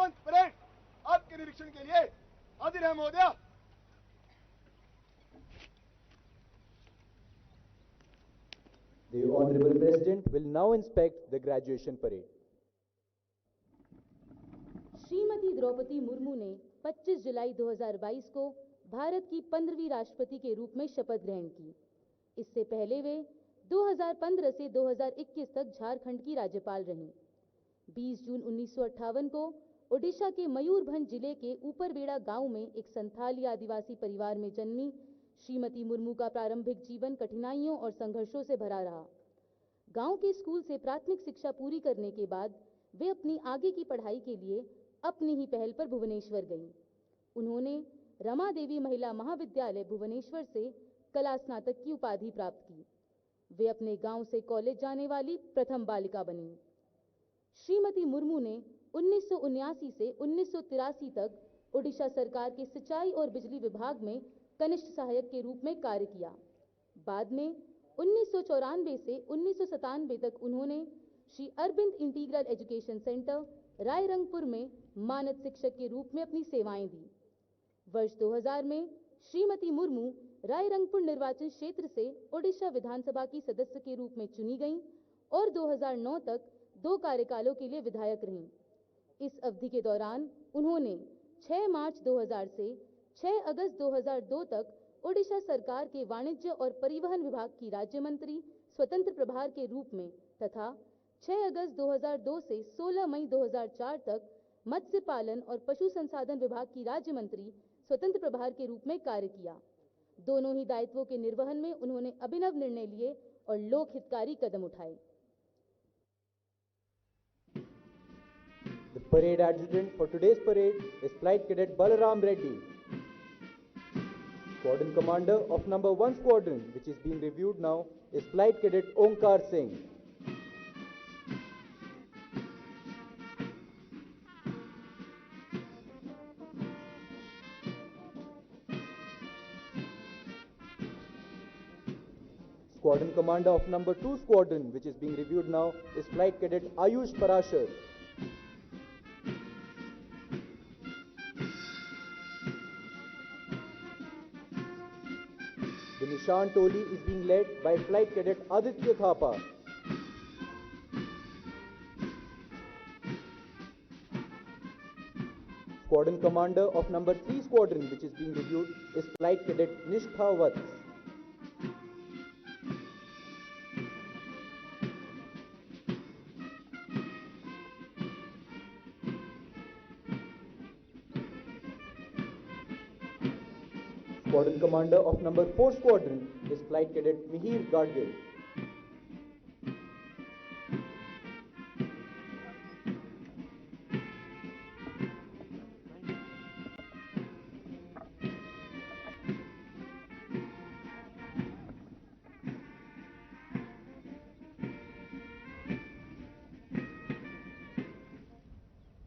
दीक्षांत परेड आपके निरीक्षण के लिए हाजिर है महोदय। The Honorable President will now inspect the graduation parade. Shrimati Draupadi Murmu ने 25 जुलाई 2022 को भारत की 15वीं राष्ट्रपति के रूप में शपथ ग्रहण की। इससे पहले वे 2015 से 2021 तक झारखंड की राज्यपाल रहीं। 20 जून 1958 को ओडिशा के मयूरभंज जिले के ऊपरबेड़ा गांव में एक संथाली आदिवासी परिवार में जन्मी श्रीमती मुर्मू का प्रारंभिक जीवन कठिनाइयों और संघर्षों से भरा रहा। गांव के स्कूल से प्राथमिक शिक्षा पूरी करने के बाद वे अपनी आगे की पढ़ाई के लिए अपनी ही पहल पर भुवनेश्वर गईं। उन्होंने रमा देवी महिला महाविद्यालय भुवनेश्वर से कला स्नातक की उपाधि प्राप्त की। वे अपने गांव से कॉलेज जाने वाली प्रथम बालिका बनी। श्रीमती मुर्मू ने 1979 से 1983 तक ओडिशा सरकार के सिंचाई और बिजली विभाग में कनिष्ठ सहायक के रूप में कार्य किया। बाद में 1994 से 1997 तक उन्होंने Shri Aurobindo integral education centre Rairangpur में मानद शिक्षक के रूप में अपनी सेवाएं दी। वर्ष 2000 में श्रीमती मुर्मू रायरंगपुर निर्वाचन क्षेत्र से ओडिशा विधानसभा की सदस्य के रूप में चुनी गईं और 2009 तक 2 कार्यकालों के लिए विधायक रहीं। इस अवधि के दौरान उन्होंने 6 मार्च 2000 से 6 अगस्त 2002 तक ओडिशा सरकार के वाणिज्य और परिवहन विभाग की राज्य मंत्री स्वतंत्र प्रभार के रूप में तथा 6 अगस्त 2002 से 16 मई 2004 तक मत्स्य पालन और पशु संसाधन विभाग की राज्य मंत्री स्वतंत्र प्रभार के रूप में कार्य किया। दोनों ही दायित्वों के निर्वहन में उन्होंने अभिनव निर्णय लिए और लोक हितकारी कदम उठाए। The parade adjutant for today's parade is Flight Cadet Balaram Reddy. Squadron commander of number 1 squadron, which is being reviewed now, is Flight Cadet Omkar Singh. Squadron commander of number 2 squadron, which is being reviewed now, is Flight Cadet Ayush Parashar. The Nishan Toli is being led by Flight Cadet Aditya Thapa. Squadron commander of number 3 squadron, which is being reviewed, is Flight Cadet Nishtha Vats. Squadron commander of number 4 squadron is Flight Cadet Mihir Gadgil.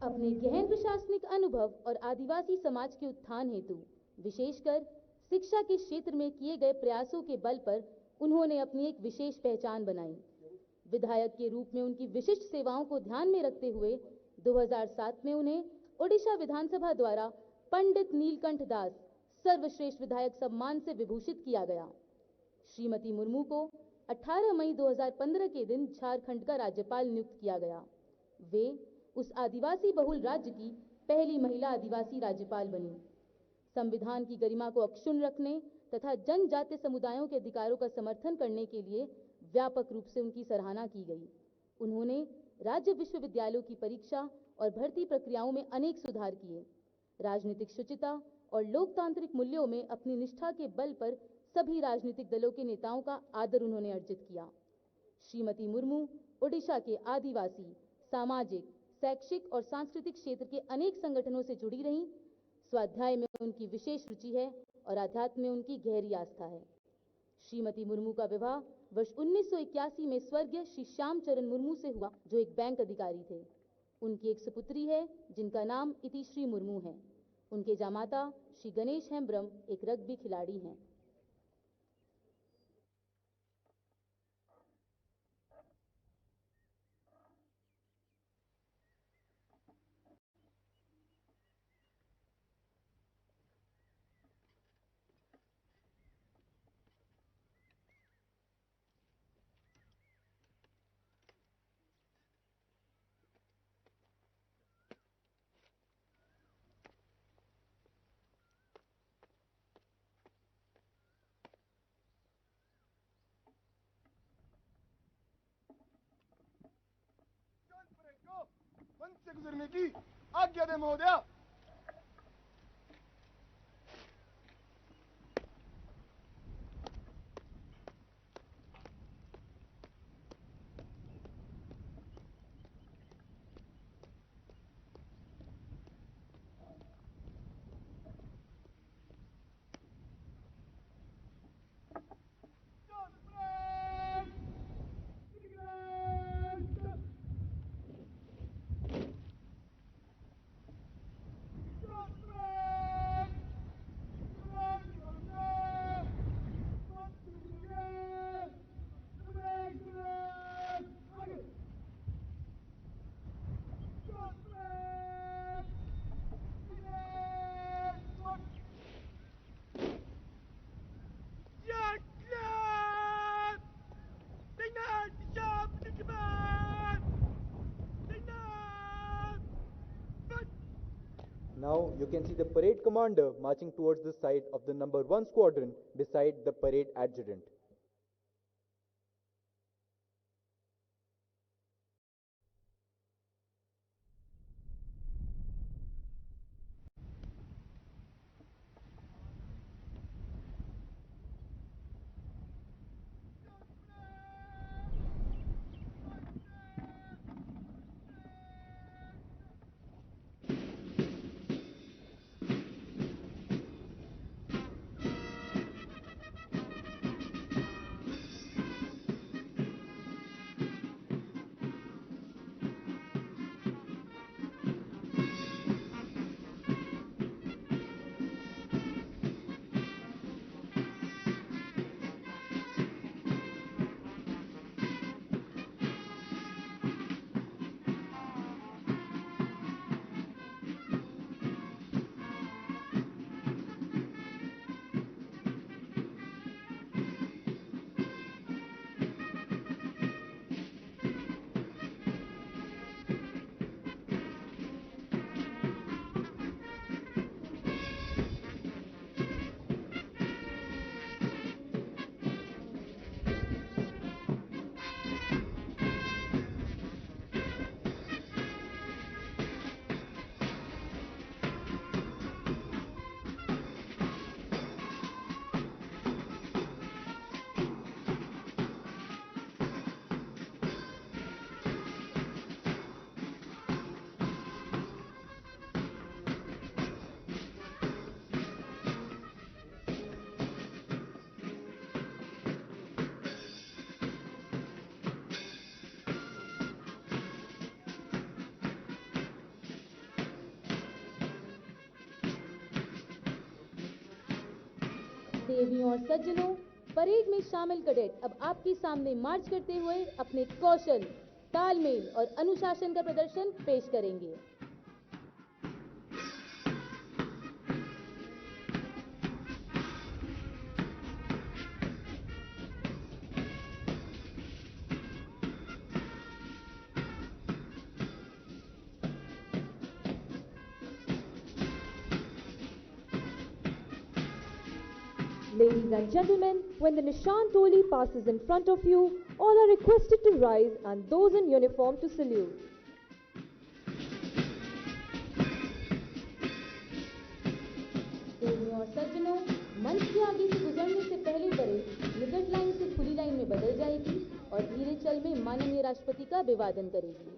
अपने गहन प्रशासनिक अनुभव और आदिवासी समाज के उत्थान हेतु विशेषकर शिक्षा के क्षेत्र में किए गए प्रयासों के बल पर उन्होंने अपनी एक विशेष पहचान बनाई। विधायक के रूप में उनकी विशिष्ट सेवाओं को ध्यान में रखते हुए 2007 में उन्हें ओडिशा विधानसभा द्वारा पंडित नीलकंठ दास सर्वश्रेष्ठ विधायक सम्मान से विभूषित किया गया। श्रीमती मुर्मू को 18 मई 2015 के दिन झारखंड का राज्यपाल नियुक्त किया गया। वे उस आदिवासी बहुल राज्य की पहली महिला आदिवासी राज्यपाल बनी। संविधान की गरिमा को अक्षुण्ण रखने तथा जनजातीय समुदायों के अधिकारों का समर्थन करने के लिए व्यापक रूप से उनकी सराहना की गई। उन्होंने राज्य विश्वविद्यालयों की परीक्षा और भर्ती प्रक्रियाओं में अनेक सुधार किए। राजनीतिक शुचिता और लोकतांत्रिक मूल्यों में अपनी निष्ठा के बल पर सभी राजनीतिक दलों के नेताओं का आदर उन्होंने अर्जित किया। श्रीमती मुर्मू ओडिशा के आदिवासी, सामाजिक, शैक्षिक और सांस्कृतिक क्षेत्र के अनेक संगठनों से जुड़ी रहीं। स्वाध्याय में उनकी विशेष रुचि है और आध्यात्म में उनकी गहरी आस्था है। श्रीमती मुर्मू का विवाह वर्ष 1981 में स्वर्गीय श्री श्याम चरण मुर्मू से हुआ, जो एक बैंक अधिकारी थे। उनकी एक सुपुत्री है जिनका नाम इतिश्री मुर्मू है। उनके जामाता श्री गणेश हेम्ब्रम एक रग्बी खिलाड़ी हैं। गुजरने की आज्ञा दे महोदया। Now you can see the parade commander marching towards the side of the number 1 squadron beside the parade adjutant. देवियों और सज्जनों, परेड में शामिल कैडेट अब आपके सामने मार्च करते हुए अपने कौशल, तालमेल और अनुशासन का प्रदर्शन पेश करेंगे। Ladies and gentlemen, when the Nishan Toli passes in front of you, all are requested to rise and those in uniform to salute. देवियों और सज्जनों, मंच के आगे से गुजरने से पहले परेड निकट लाइन से खुली लाइन में बदल जाएगी और धीरे चल में माननीय राष्ट्रपति का अभिवादन करेगी।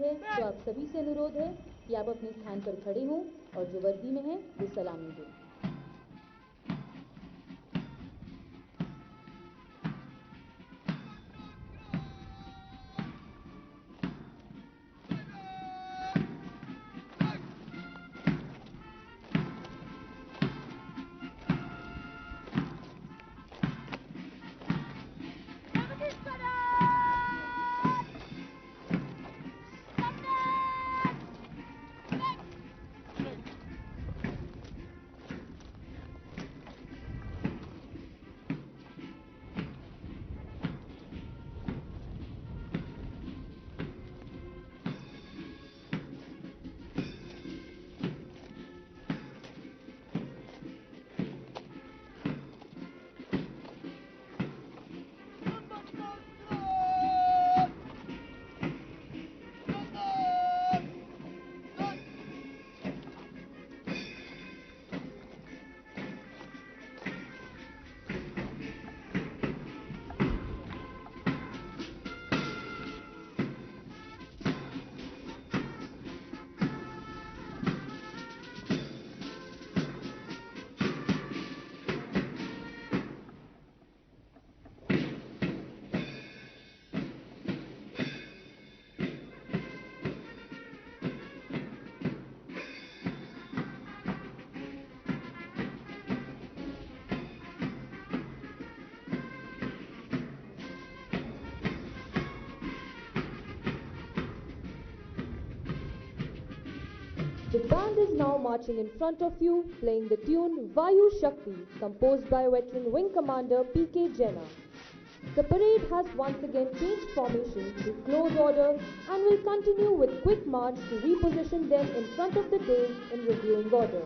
है तो आप सभी से अनुरोध है कि आप अपने स्थान पर खड़े हों और जो वर्दी में है वो सलामी दें। The band is now marching in front of you, playing the tune Vayu Shakti, composed by veteran Wing Commander P.K. Jena. The parade has once again changed formation to close order and will continue with quick march to reposition them in front of the dais in reviewing order.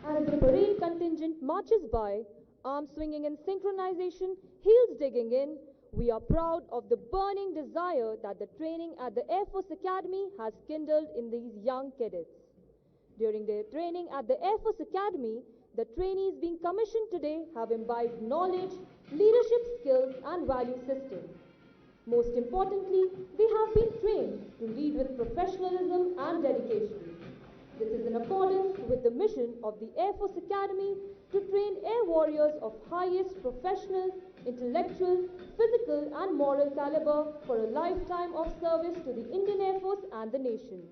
As the parade contingent marches by, arms swinging in synchronization, heels digging in, we are proud of the burning desire that the training at the Air Force Academy has kindled in these young cadets. During their training at the Air Force Academy, the trainees being commissioned today have imbibed knowledge, leadership skills and value systems. Most importantly, they have been trained to lead with professionalism and dedication. This is in accordance with the mission of the Air Force Academy to train air warriors of highest professional, intellectual, physical and moral caliber for a lifetime of service to the Indian Air Force and the nation.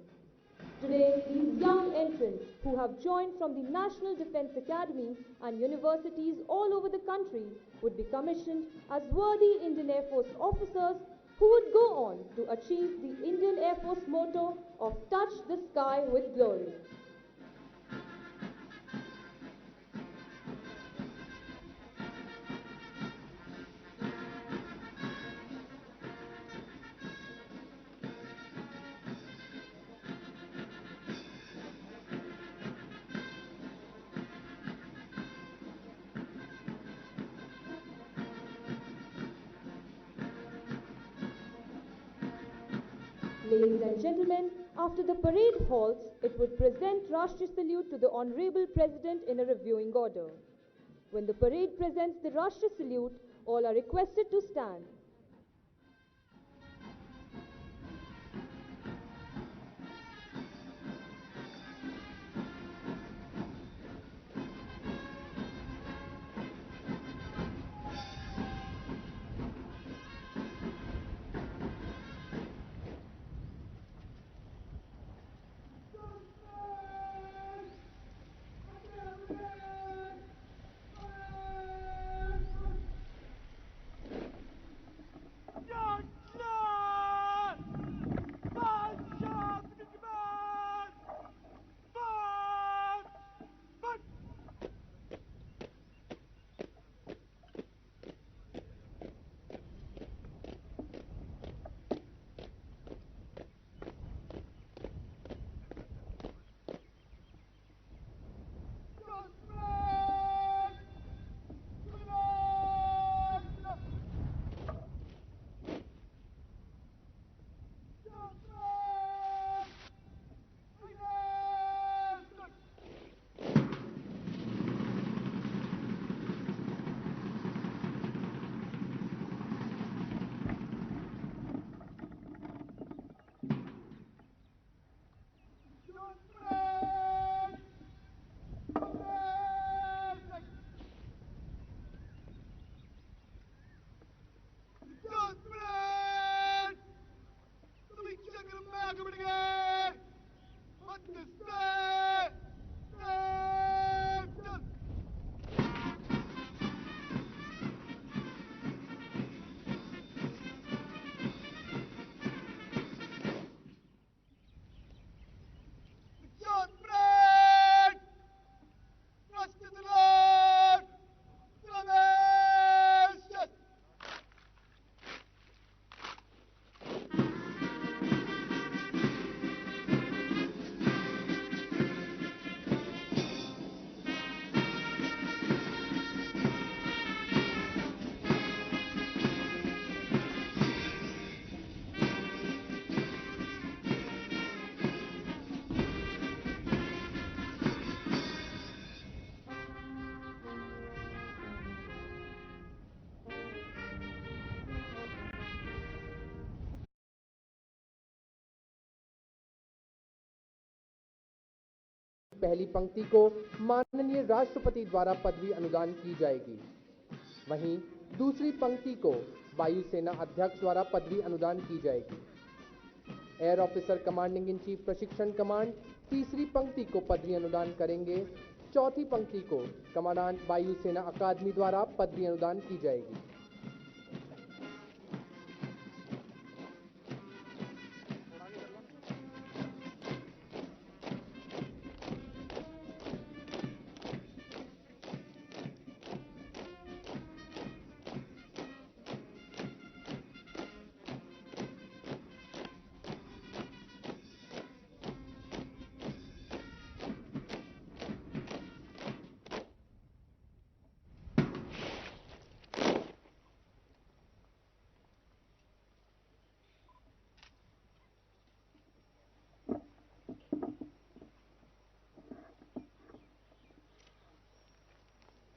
Today, these young entrants who have joined from the National Defense Academy and universities all over the country would be commissioned as worthy Indian Air Force officers who would go on to achieve the Indian Air Force motto of touch the sky with glory. Ladies and gentlemen, after the parade halts, it would present Rashtriya Salute to the Honorable President in a reviewing order. When the parade presents the Rashtriya Salute, all are requested to stand. पहली पंक्ति को माननीय राष्ट्रपति द्वारा पदवी अनुदान की जाएगी। वहीं दूसरी पंक्ति को वायुसेना अध्यक्ष द्वारा पदवी अनुदान की जाएगी। Air officer commanding in chief प्रशिक्षण कमांड तीसरी पंक्ति को पदवी अनुदान करेंगे। चौथी पंक्ति को कमांडेंट वायुसेना अकादमी द्वारा पदवी अनुदान की जाएगी।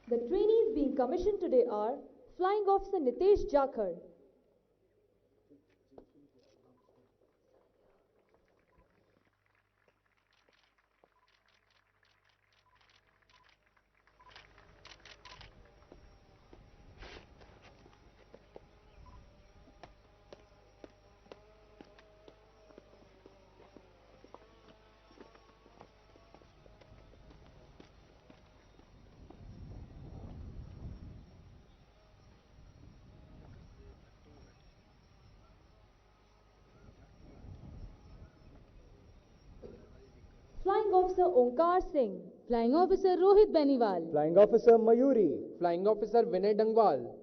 The trainees being commissioned today are Flying Officer Nitesh Jakhar, Flying Officer Onkar Singh, Flying Officer Rohit Beniwal, Flying Officer Mayuri, Flying Officer Vinay Dangwal,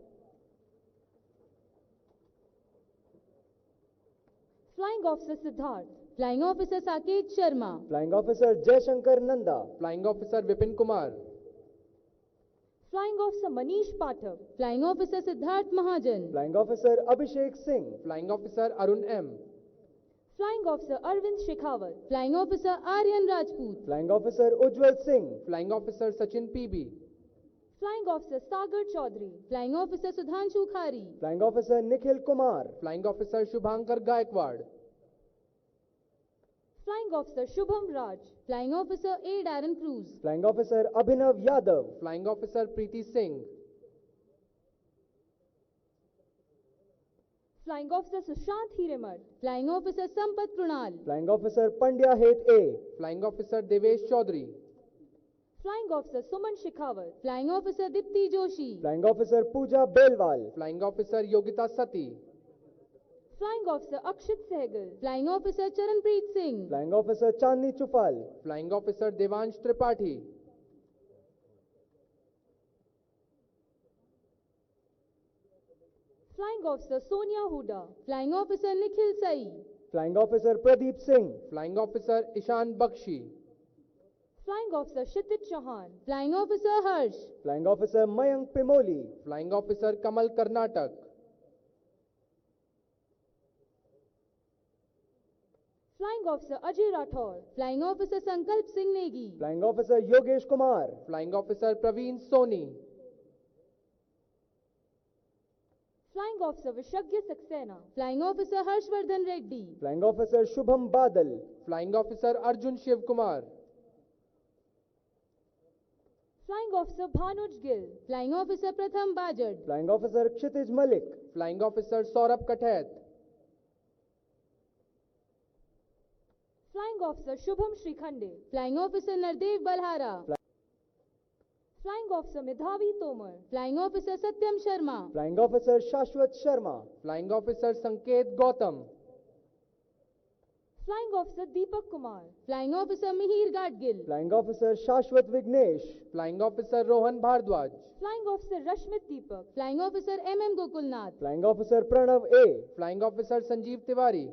Flying Officer Siddharth, Flying Officer Saket Sharma, Flying Officer Jaishankar Nanda, Flying Officer Vipin Kumar, Flying Officer Manish Pathak, Flying Officer Siddharth Mahajan, Flying Officer Abhishek Singh, Flying Officer Arun M, Flying Officer Arvind Shekhawat, Flying Officer Aryan Rajput, Flying Officer Ujjwal Singh, Flying Officer Sachin PB, Flying Officer Sagar Chaudhary, Flying Officer Sudhanshu Khari, Flying Officer Nikhil Kumar, Flying Officer Shubhankar Gaikwad, Flying Officer Shubham Raj, Flying Officer A. Darren Cruz, Flying Officer Abhinav Yadav, Flying Officer Preeti Singh, Flying Officer Sushant Hiremat, Flying Officer Sampat Prunal, Flying Officer Pandya Het A, Flying Officer Devesh Chaudhary, Flying Officer Suman Shekhawat, Flying Officer Dipti Joshi, Flying Officer Pooja Belwal, Flying Officer Yogita Sati, Flying Officer Akshit Sehgal, Flying Officer Charanpreet Singh, Flying Officer Chandni Chufal, Flying Officer Devansh Tripathi, Flying Officer Sonia Huda, Flying Officer Nikhil Sai, Flying Officer Pradeep Singh, Flying Officer Ishan Bakshi, Flying Officer Kshitij Chauhan, Flying Officer Harsh, Flying Officer Mayank Pimoli, Flying Officer Kamal Karnatak, Flying Officer Ajay Rathore, Flying Officer Sankalp Singh Negi, Flying Officer Yogesh Kumar, Flying Officer Praveen Soni, Flying Officer Vishagya Saxena, Flying Officer Harshvardhan Reddy, Flying Officer Shubham Badal, Flying Officer Arjun Shiv Kumar, Flying Officer Bhanuj Gill, Flying Officer Pratham Bajad, Flying Officer Kshitij Malik, Flying Officer Saurabh Kathet, Flying Officer Shubham Shrikhande, Flying Officer Nardev Balhara, Flying Officer Medhavi Tomar, Flying Officer Satyam Sharma, Flying Officer Shashwat Sharma, Flying Officer Sanket Gautam, Flying Officer Deepak Kumar, Flying Officer Mihir Gadgil, Flying Officer Shashwat Vignesh, Flying Officer Rohan Bhardwaj, Flying Officer Rashmit Deepak, Flying Officer M.M. Gokulnath, Flying Officer Pranav A, Flying Officer Sanjeev Tiwari,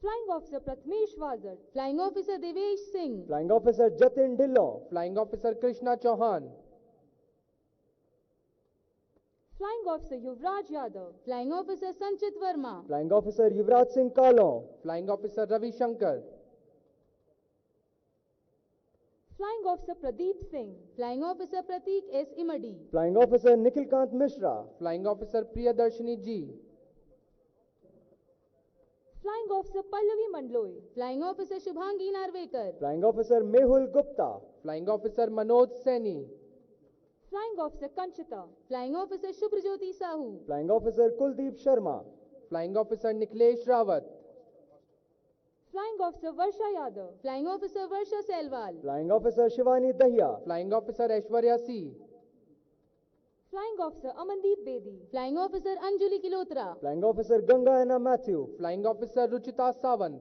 Flying Officer Pratmesh Wazar, Flying Officer Devesh Singh, Flying Officer Jatin Dhillon, Flying Officer Krishna Chauhan, Flying Officer Yuvraj Yadav, Flying Officer Sanchit Verma, Flying Officer Yuvraj Singh Kalon, Flying Officer Ravi Shankar, Flying Officer Pradeep Singh, Flying Officer Pratik S. Imadi, Flying Officer Nikhilkant Mishra, Flying Officer Priyadarshini G, Flying Officer Pallavi Mandloi, Flying Officer Shubhangi Narvekar, Flying Officer Mehul Gupta, Flying Officer Manoj Saini, Flying Officer Kanchita, Flying Officer Shubhrajyoti Sahu, Flying Officer Kuldeep Sharma, Flying Officer Nikhilesh Rawat, Flying Officer Varsha Yadav, Flying Officer Varsha Selwal, Flying Officer Shivani Dahiya, Flying Officer Aishwarya C, Flying Officer Amandeep Bedi, Flying Officer Anjali Kilotra, Flying Officer Ganga Anna Matthew, Flying Officer Ruchita Sawant,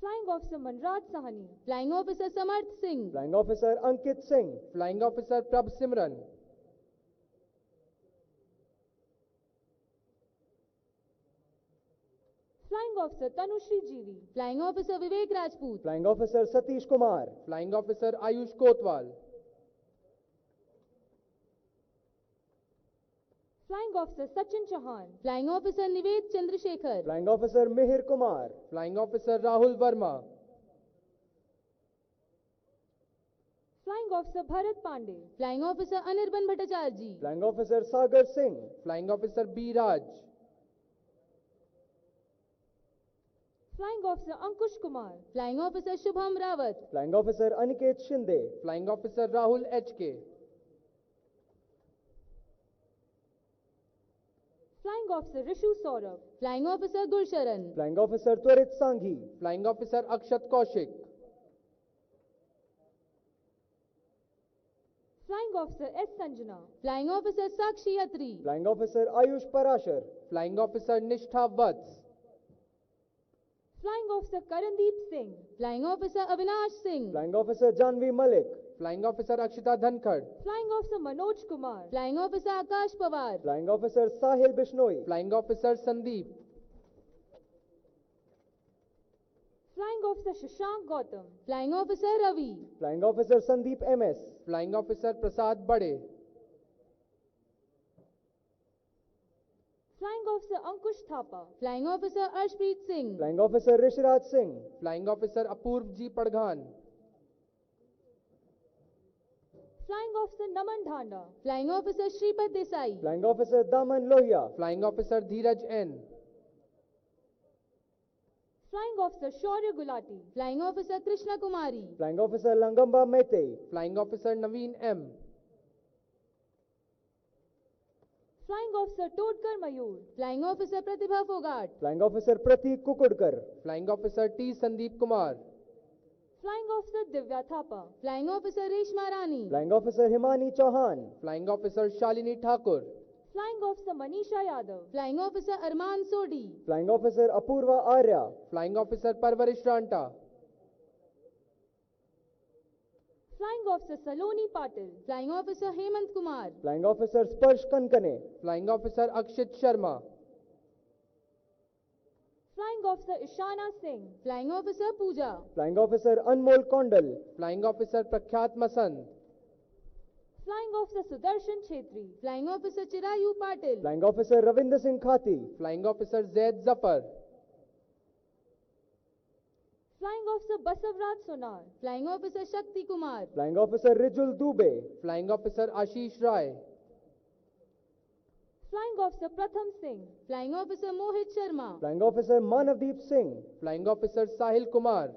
Flying Officer Manraj Sahani, Flying Officer Samarth Singh, Flying Officer Ankit Singh, Flying Officer Prabh Simran, Flying Officer Tanushri Jivi, Flying Officer Vivek Rajput, Flying Officer Satish Kumar, Flying Officer Ayush Kotwal, Flying Officer Sachin Chauhan, Flying Officer Nived Chandrasekhar, Flying Officer Mihir Kumar, Flying Officer Rahul Verma, Flying Officer Bharat Pandey, Flying Officer Anirban Bhattacharjee, Flying Officer Sagar Singh, Flying Officer B. Raj, Flying Officer Ankush Kumar, Flying Officer Shubham Rawat, Flying Officer Aniket Shinde, Flying Officer Rahul H.K., Flying Officer Rishu Saurabh, Flying Officer Gulsharan, Flying Officer Twarit Sanghi, Flying Officer Akshat Kaushik, Flying Officer S. Sanjana, Flying Officer Sakshi Atri, Flying Officer Ayush Parashar, Flying Officer Nishtha Vats, Flying Officer Karandeep Singh, Flying Officer Avinash Singh, Flying Officer Janvi Malik, Flying Officer Akshita Dhankad, Flying Officer Manoj Kumar, Flying Officer Akash Pawar, Flying Officer Sahil Bishnoi, Flying Officer Sandeep, Flying Officer Shashank Gautam, Flying Officer Ravi, Flying Officer Sandeep MS, Flying Officer Prasad Bade, Flying Officer Ankush Thapa, Flying Officer Arshpreet Singh, Flying Officer Rishraj Singh, Flying Officer Apurv G. Padghan, Flying Officer Naman Dhanda, Flying Officer Shripad Desai, Flying Officer Daman Lohia, Flying Officer Dheeraj N, Flying Officer Shaurya Gulati, Flying Officer Krishna Kumari, Flying Officer Langamba Mete, Flying Officer Naveen M, Flying Officer Todkar Mayur, Flying Officer Pratibha Fogart, Flying Officer Pratik Kukudkar, Flying Officer T. Sandeep Kumar, Flying Officer Divya Thapa, Flying Officer Reshma Rani, Flying Officer Himani Chauhan, Flying Officer Shalini Thakur, Flying Officer Manisha Yadav, Flying Officer Arman Sodi, Flying Officer Apurva Arya, Flying Officer Parvarish Ranta, Flying Officer Saloni Patil, Flying Officer Hemant Kumar, Flying Officer Sparsh Kankane, Flying Officer Akshit Sharma, Flying Officer Ishana Singh, Flying Officer Pooja, Flying Officer Anmol Kondal, Flying Officer Prakhyat Masand, Flying Officer Sudarshan Chetri, Flying Officer Chirayu Patil, Flying Officer Ravinder Singh Khati, Flying Officer Zaid Zafar, Flying Officer Basavraj Sonar, Flying Officer Shakti Kumar, Flying Officer Rijul Dubey, Flying Officer Ashish Rai, Flying Officer Pratham Singh, Flying Officer Mohit Sharma, Flying Officer Manavdeep Singh, Flying Officer Sahil Kumar,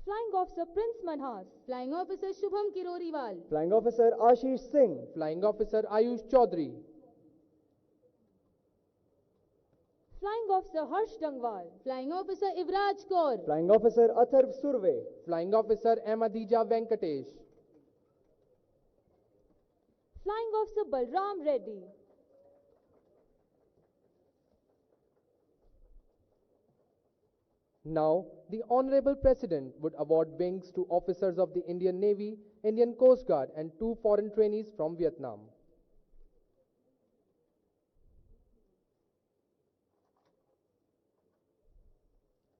Flying Officer Prince Manhas, Flying Officer Shubham Kiroriwal, Flying Officer Ashish Singh, Flying Officer Ayush Chaudhary, Flying Officer Harsh Dangwal, Flying Officer Ivraj Kaur, Flying Officer Atharv Surve, Flying Officer Amadija Venkatesh, Flying Officer Balram Reddy, Now, the Honorable President would award wings to officers of the Indian Navy, Indian Coast Guard and 2 foreign trainees from Vietnam.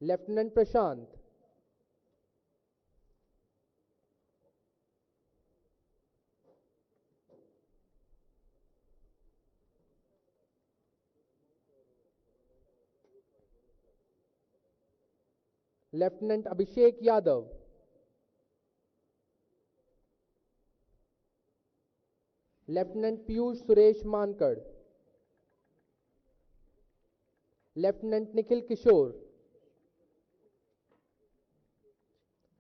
Lieutenant Prashant, Lieutenant Abhishek Yadav, Lieutenant Piyush Suresh Mankad, Lieutenant Nikhil Kishore,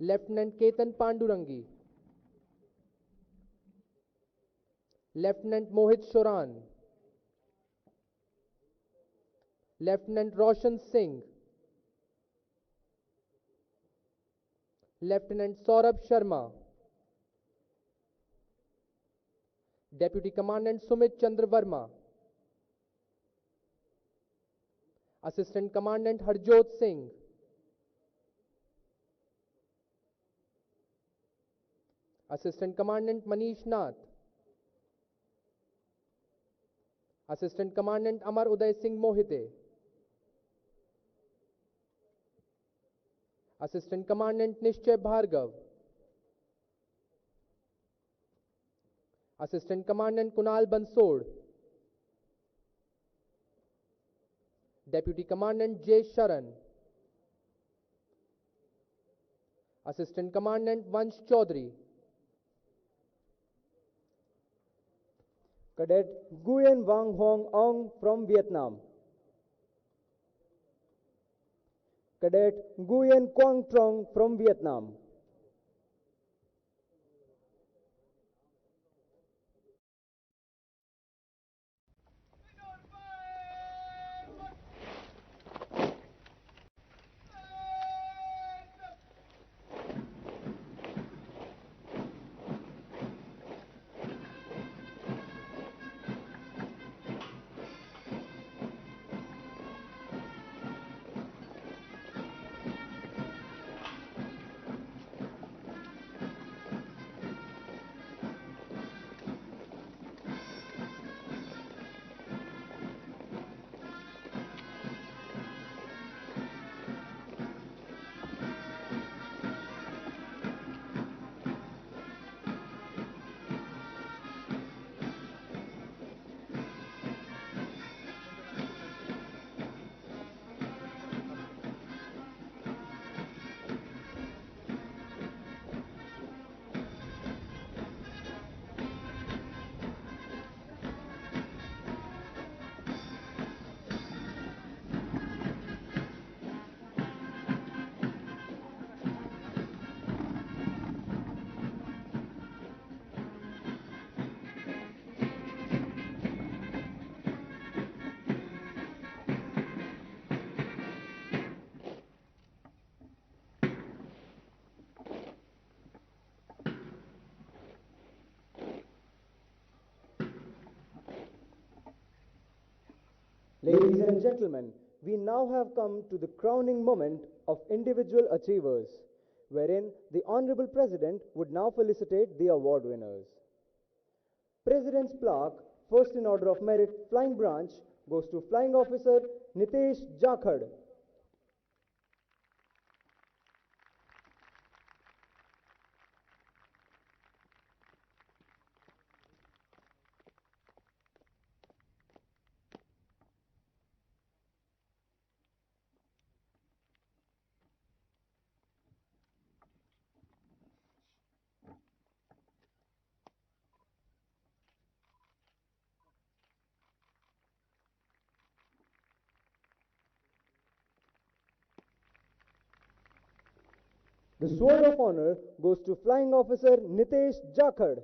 Lieutenant Ketan Pandurangi, Lieutenant Mohit Shoran, Lieutenant Roshan Singh, Lieutenant Saurabh Sharma, Deputy Commandant Sumit Chandra Verma, Assistant Commandant Harjot Singh, Assistant Commandant Manish Nath, Assistant Commandant Amar Uday Singh Mohite, Assistant Commandant Nishchay Bhargav, Assistant Commandant Kunal Bansod, Deputy Commandant J. Sharan, Assistant Commandant Vansh Chaudhary, Cadet Nguyen Vang Hong Ong from Vietnam, Cadet Nguyen Quang Trong from Vietnam, Ladies and gentlemen, we now have come to the crowning moment of individual achievers, wherein the Honorable President would now felicitate the award winners. President's plaque, first in order of merit, Flying Branch, goes to Flying Officer Nitesh Jakhad. The Sword of Honor goes to Flying Officer Nitesh Jakhad.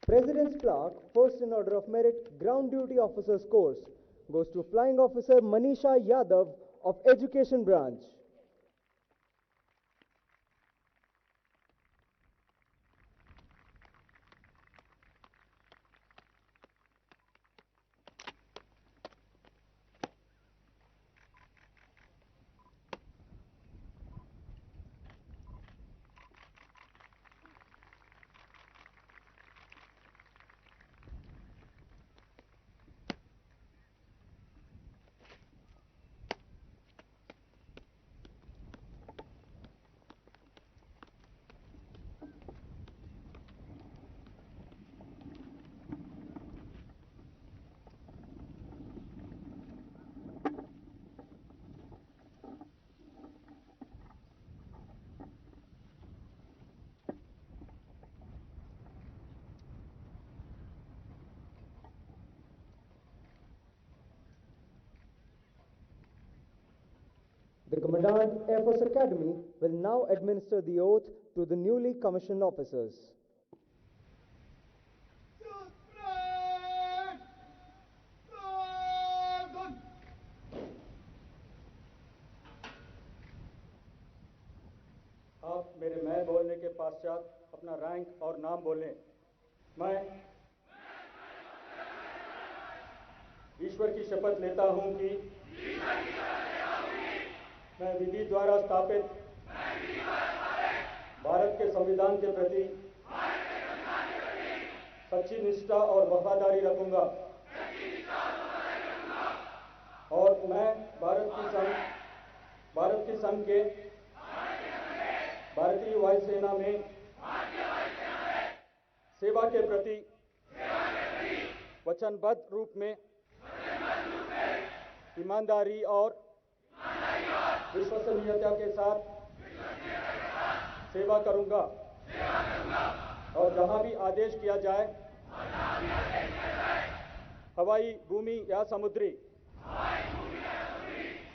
President's plaque, first in order of merit, Ground Duty Officers Course, goes to Flying Officer Manisha Yadav of Education Branch. The Commandant Air Force Academy will now administer the oath to the newly commissioned officers. आप मेरे मैं बोलने के पश्चात अपना rank और नाम बोलें। मैं ईश्वर की शपथ लेता हूं कि मैं विधि द्वारा स्थापित भारत के संविधान के प्रति सच्ची निष्ठा और वफादारी रखूंगा और मैं भारत की संघ के भारतीय वायुसेना में सेवा के प्रति वचनबद्ध रूप में ईमानदारी और विश्वसनीयता के साथ सेवा करूंगा और जहां भी आदेश किया जाए हवाई, भूमि या समुद्री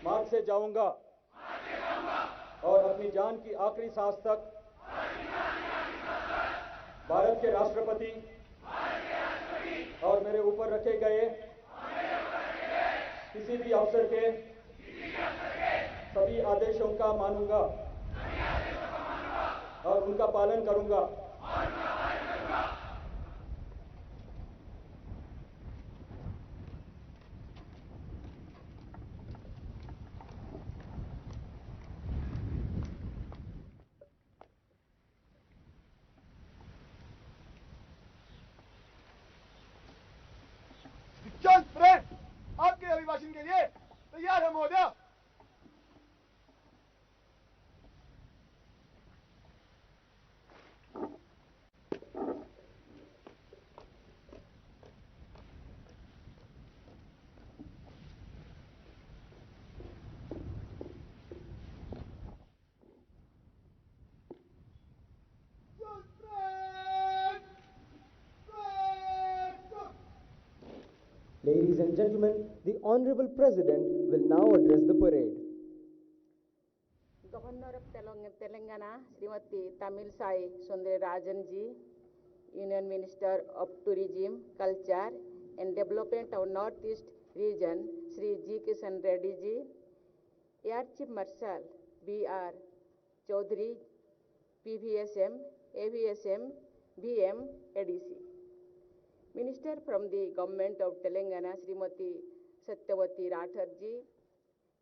मार्ग से जाऊंगा और अपनी जान की आखिरी सांस तक भारत के राष्ट्रपति और मेरे ऊपर रखे गए किसी भी अफसर के सभी आदेशों का मानूंगा और उनका पालन करूंगा। चंद फ्रेंड आपके अभिभाषण के लिए तैयार है महोदय। Ladies and gentlemen, the Honorable President will now address the parade. Governor of Telangana, Srimati Tamilsai Sundararajan ji, Union Minister of Tourism, Culture and Development of Northeast Region, Sri G. Kishan Reddy ji, Air Chief Marshal B.R. Chaudhary, PVSM, AVSM, VM, ADC. Minister from the Government of Telangana, Srimati Satyavati Rathod ji,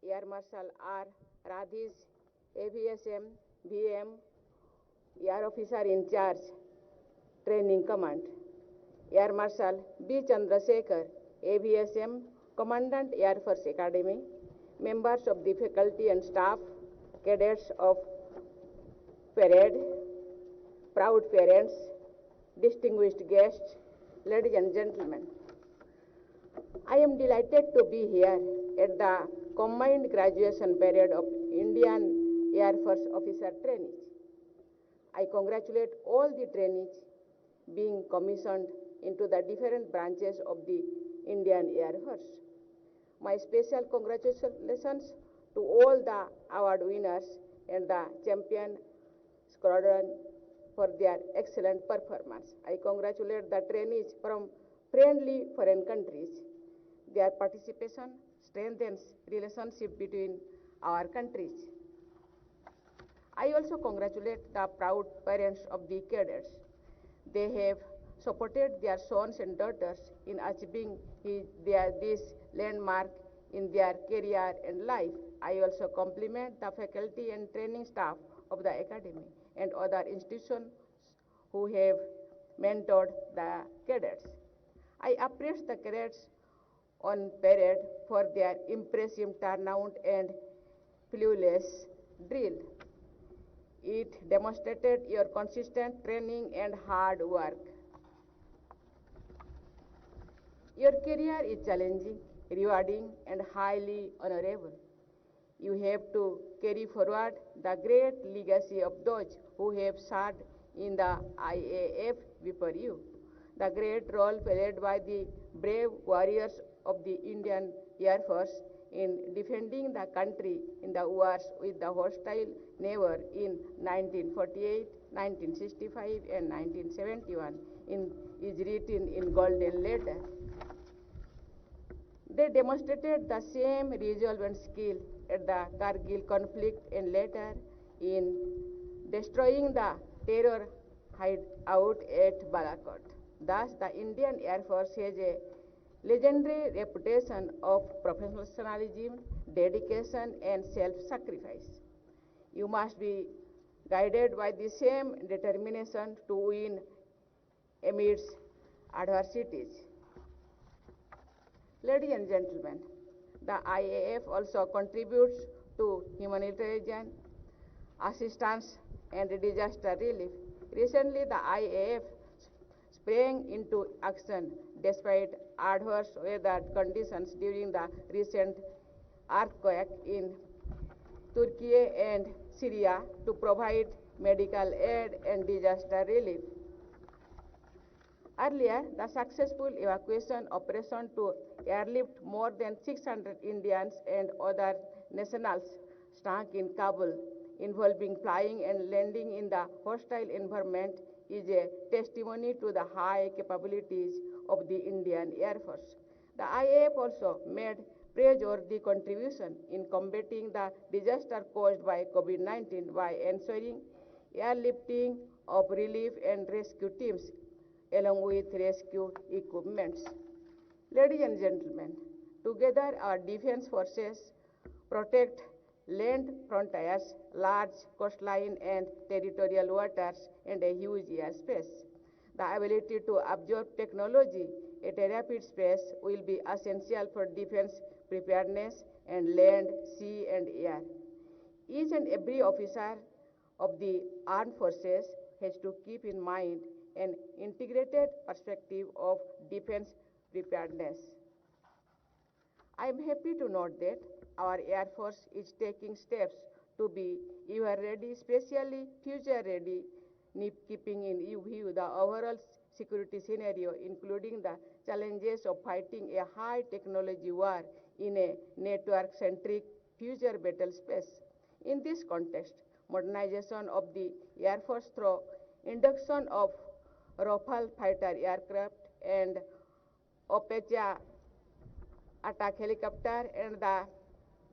Air Marshal R. Radhish, AVSM, VM, Air Officer in Charge, Training Command, Air Marshal B. Chandrasekhar, AVSM, Commandant Air Force Academy, members of the faculty and staff, cadets of parade, proud parents, distinguished guests, ladies and gentlemen. I am delighted to be here at the combined graduation parade of Indian Air Force Officer trainees. I congratulate all the trainees being commissioned into the different branches of the Indian Air Force. My special congratulations to all the award winners and the champion squadron for their excellent performance. I congratulate the trainees from friendly foreign countries. Their participation strengthens relationship between our countries. I also congratulate the proud parents of the cadets. They have supported their sons and daughters in achieving this landmark in their career and life. I also compliment the faculty and training staff of the academy and other institutions who have mentored the cadets. I appreciate the cadets on parade for their impressive turnout and flawless drill. It demonstrated your consistent training and hard work. Your career is challenging, rewarding, and highly honorable. You have to carry forward the great legacy of those who have served in the IAF before you. The great role played by the brave warriors of the Indian Air Force in defending the country in the wars with the hostile neighbor in 1948, 1965, and 1971 is written in golden letter. They demonstrated the same resolve and skill at the Kargil conflict and later in destroying the terror hideout at Balakot. Thus, the Indian Air Force has a legendary reputation of professionalism, dedication, and self-sacrifice. You must be guided by the same determination to win amidst adversities. Ladies and gentlemen, the IAF also contributes to humanitarian assistance and disaster relief. Recently, the IAF sprang into action despite adverse weather conditions during the recent earthquake in Turkey and Syria to provide medical aid and disaster relief. Earlier, the successful evacuation operation to airlift more than 600 Indians and other nationals stuck in Kabul, involving flying and landing in the hostile environment, is a testimony to the high capabilities of the Indian Air Force. The IAF also made praiseworthy contribution in combating the disaster caused by COVID-19 by ensuring airlifting of relief and rescue teams along with rescue equipments. Ladies and gentlemen, together our defense forces protect land frontiers, large coastline and territorial waters, and a huge airspace. The ability to absorb technology at a rapid pace will be essential for defense preparedness and land, sea, and air. Each and every officer of the armed forces has to keep in mind an integrated perspective of defense preparedness. I am happy to note that our Air Force is taking steps to be ever ready, especially future ready, keeping in view the overall security scenario, including the challenges of fighting a high technology war in a network-centric future battle space. In this context, modernization of the Air Force through induction of Rafale fighter aircraft and Apache attack helicopter and the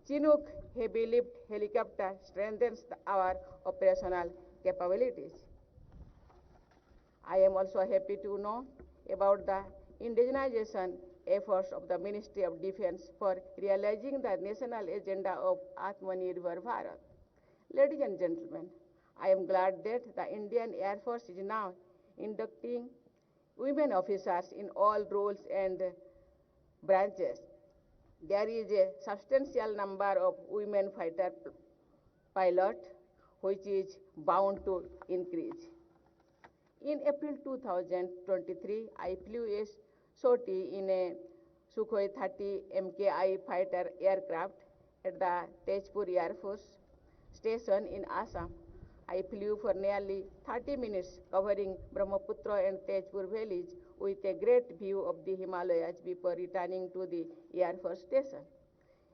Chinook heavy lift helicopter strengthens our operational capabilities. I am also happy to know about the indigenization efforts of the Ministry of Defense for realizing the national agenda of Atmanirbhar Bharat. Ladies and gentlemen, I am glad that the Indian Air Force is now inducting women officers in all roles and branches. There is a substantial number of women fighter pilots, which is bound to increase. In April 2023, I flew a sortie in a Sukhoi 30 MKI fighter aircraft at the Tezpur Air Force Station in Assam. I flew for nearly 30 minutes, covering Brahmaputra and Tezpur valleys with a great view of the Himalayas before returning to the Air Force Station.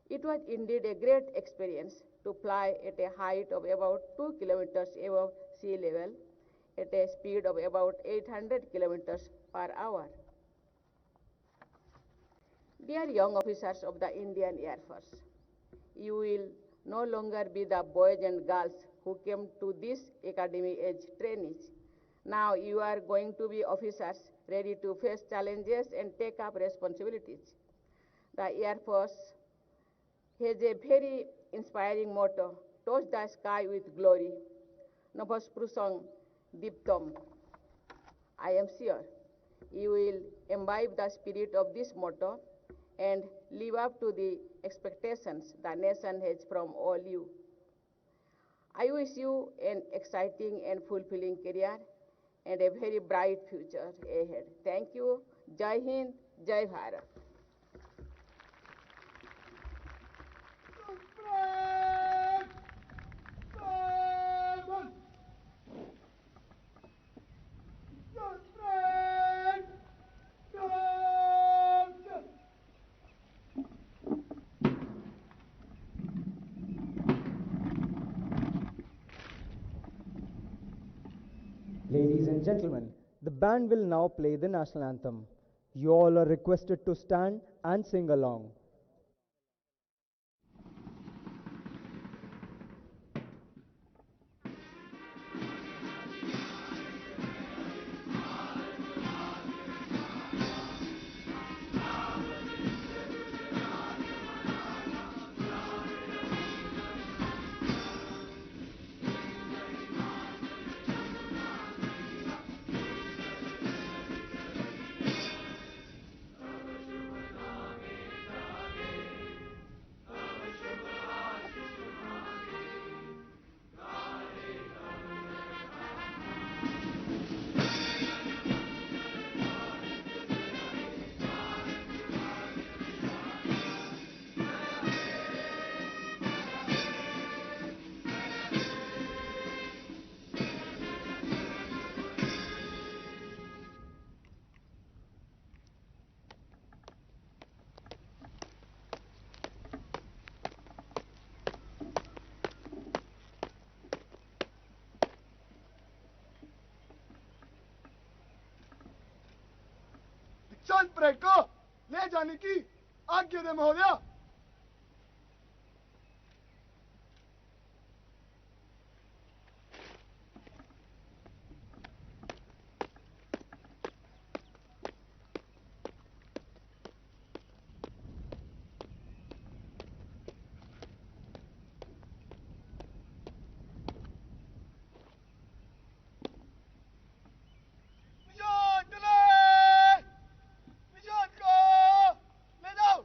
It was indeed a great experience to fly at a height of about 2 kilometers above sea level at a speed of about 800 kilometers per hour. Dear young officers of the Indian Air Force, you will no longer be the boys and girls who came to this academy as trainees. Now you are going to be officers ready to face challenges and take up responsibilities. The Air Force has a very inspiring motto, touch the sky with glory. Navasprusang Diptam. I am sure you will imbibe the spirit of this motto and live up to the expectations the nation has from all you. I wish you an exciting and fulfilling career and a very bright future ahead. Thank you. Jai Hind, Jai Bharat. Ladies and gentlemen, the band will now play the national anthem. You all are requested to stand and sing along. दीक्षांत parade को ले जाने की आज्ञा दे महोदया। निजात को ले जाओ।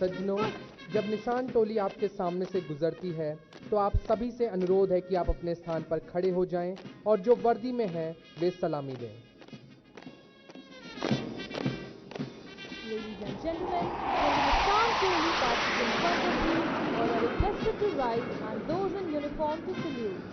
सज्जनों, जब निशान टोली आपके सामने से गुजरती है तो आप सभी से अनुरोध है कि आप अपने स्थान पर खड़े हो जाएं और जो वर्दी में हैं वे सलामी दें। Ladies and gentlemen, when the Nissan truly passes in front of you, all are requested to rise and those in uniform to salute.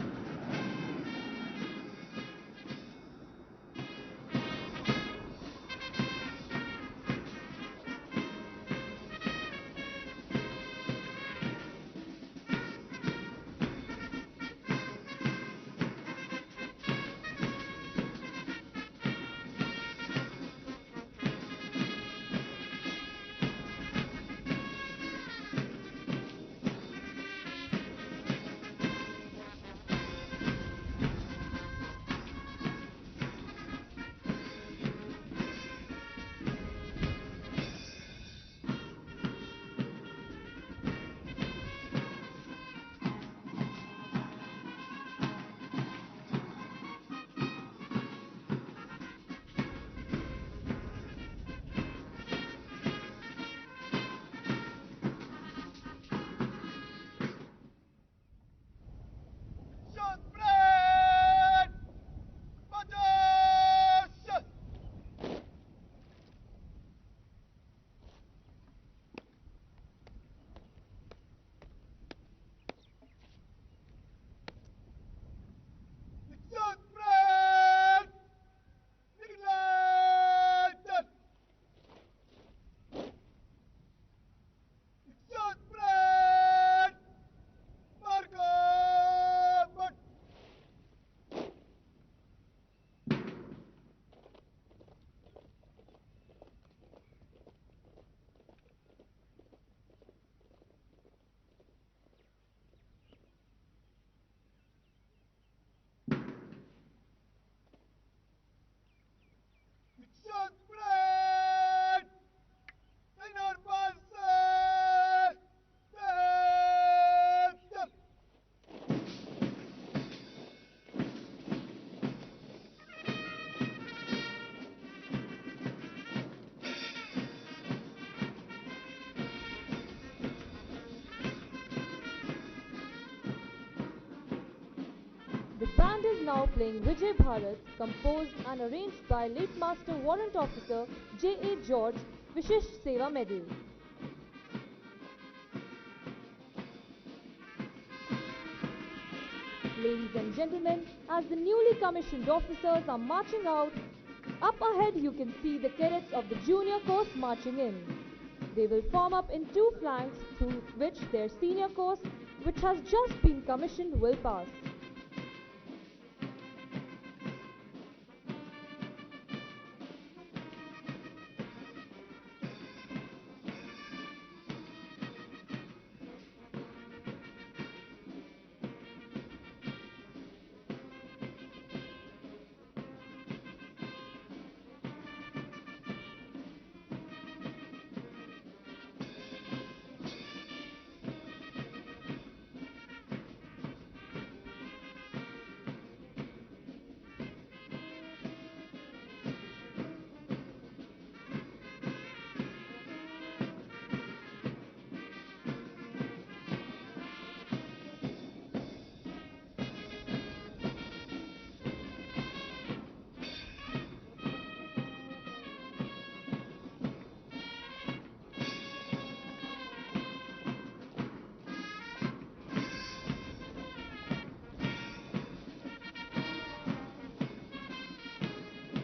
The band is now playing Vijay Bharat, composed and arranged by late Master Warrant Officer J.A. George, Vishish Seva Medal. Ladies and gentlemen, as the newly commissioned officers are marching out, up ahead you can see the cadets of the junior course marching in. They will form up in two flanks through which their senior course, which has just been commissioned, will pass.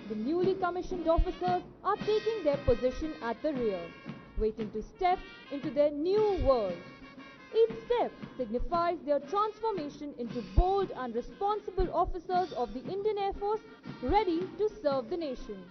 The newly commissioned officers are taking their position at the rear, waiting to step into their new world. Each step signifies their transformation into bold and responsible officers of the Indian Air Force, ready to serve the nation.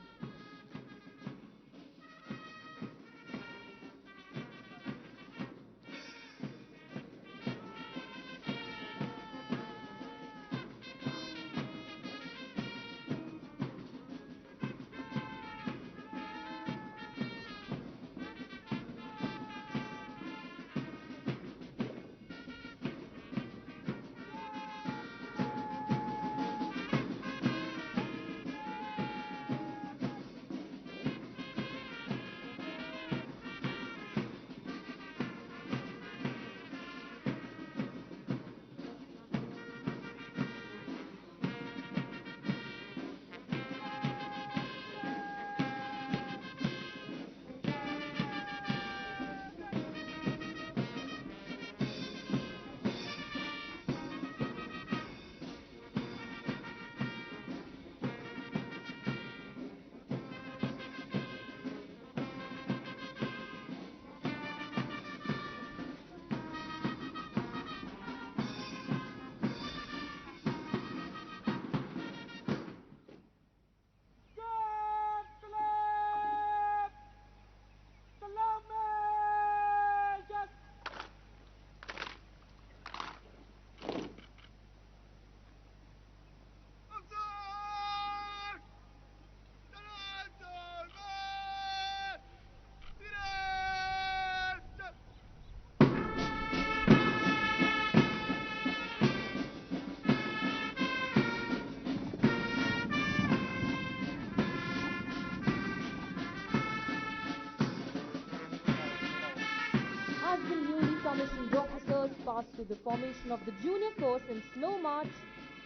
commissioned officers pass through the formation of the junior course in slow march,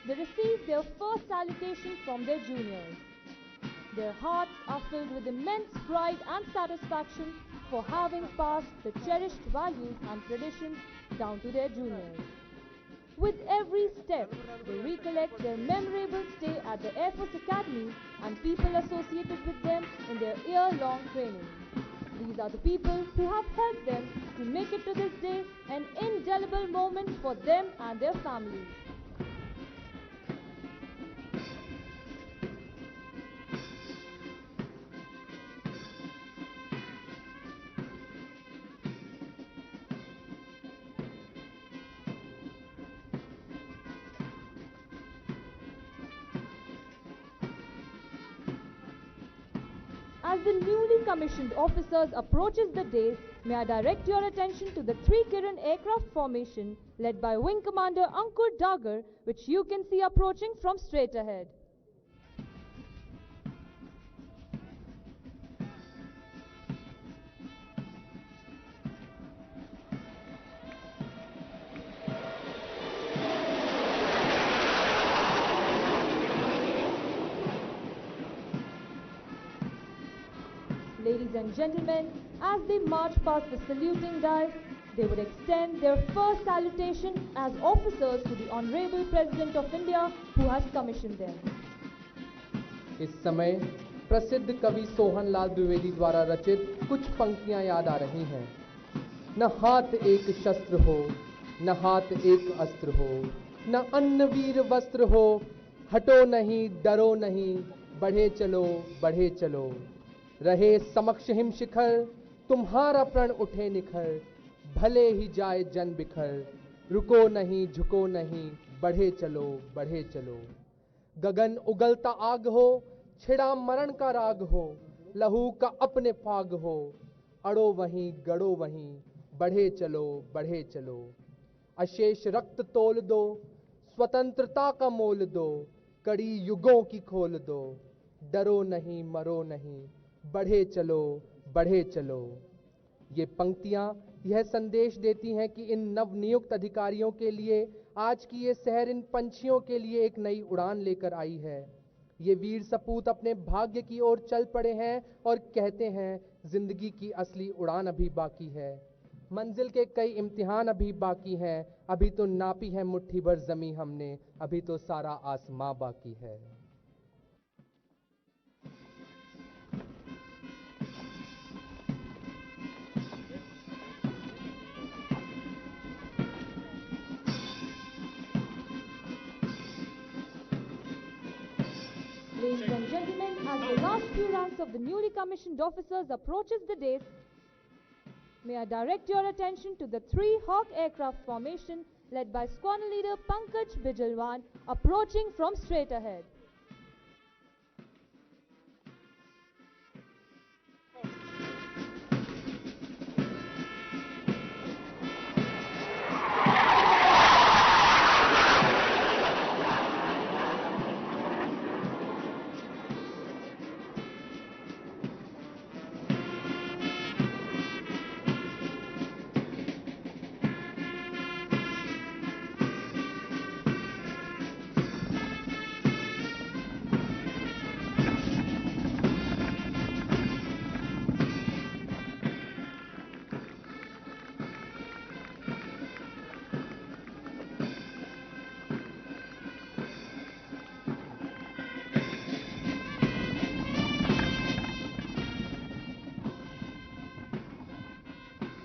they receive their first salutation from their juniors. Their hearts are filled with immense pride and satisfaction for having passed the cherished values and traditions down to their juniors. With every step, they recollect their memorable stay at the Air Force Academy and people associated with them in their year-long training. These are the people who have helped them to make it to this day an indelible moment for them and their families. As the newly commissioned officers approaches the dais, may I direct your attention to the 3 Kiran aircraft formation led by Wing Commander Ankur Dagar, which you can see approaching from straight ahead. Ladies and gentlemen, as they march past the saluting dais, they would extend their first salutation as officers to the Honorable President of India who has commissioned them. इस समय प्रसिद्ध कवि सोहनलाल द्विवेदी द्वारा रचित कुछ पंक्तियां याद आ रही हैं। न हाथ एक शस्त्र हो, न हाथ एक अस्त्र हो, न अन्न वीर वस्त्र हो, हटो नहीं, डरो नहीं, बढ़े चलो, बढ़े चलो। रहे समक्ष हिम शिखर, तुम्हारा प्रण उठे निखर, भले ही जाए जन बिखर, रुको नहीं, झुको नहीं, बढ़े चलो, बढ़े चलो। गगन उगलता आग हो, छिड़ा मरण का राग हो, लहू का अपने फाग हो, अड़ो वहीं, गड़ो वहीं, बढ़े चलो, बढ़े चलो। अशेष रक्त तोल दो, स्वतंत्रता का मोल दो, कड़ी युगों की खोल दो, डरो नहीं, मरो नहीं, बढ़े चलो, बढ़े चलो। ये पंक्तियां यह संदेश देती हैं कि इन नवनियुक्त अधिकारियों के लिए आज की ये शहर इन पंछियों के लिए एक नई उड़ान लेकर आई है। ये वीर सपूत अपने भाग्य की ओर चल पड़े हैं और कहते हैं जिंदगी की असली उड़ान अभी बाकी है। मंजिल के कई इम्तिहान अभी बाकी हैं, अभी तो नापी है मुट्ठी भर जमी हमने, अभी तो सारा आसमां बाकी है। Ladies and gentlemen, as the last few ranks of the newly commissioned officers approaches the dais, may I direct your attention to the 3 Hawk aircraft formation led by Squadron Leader Pankaj Bijalwan approaching from straight ahead.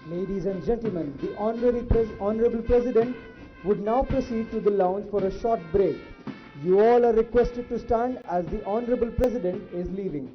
Ladies and gentlemen, the Honorable President would now proceed to the lounge for a short break. You all are requested to stand as the Honorable President is leaving.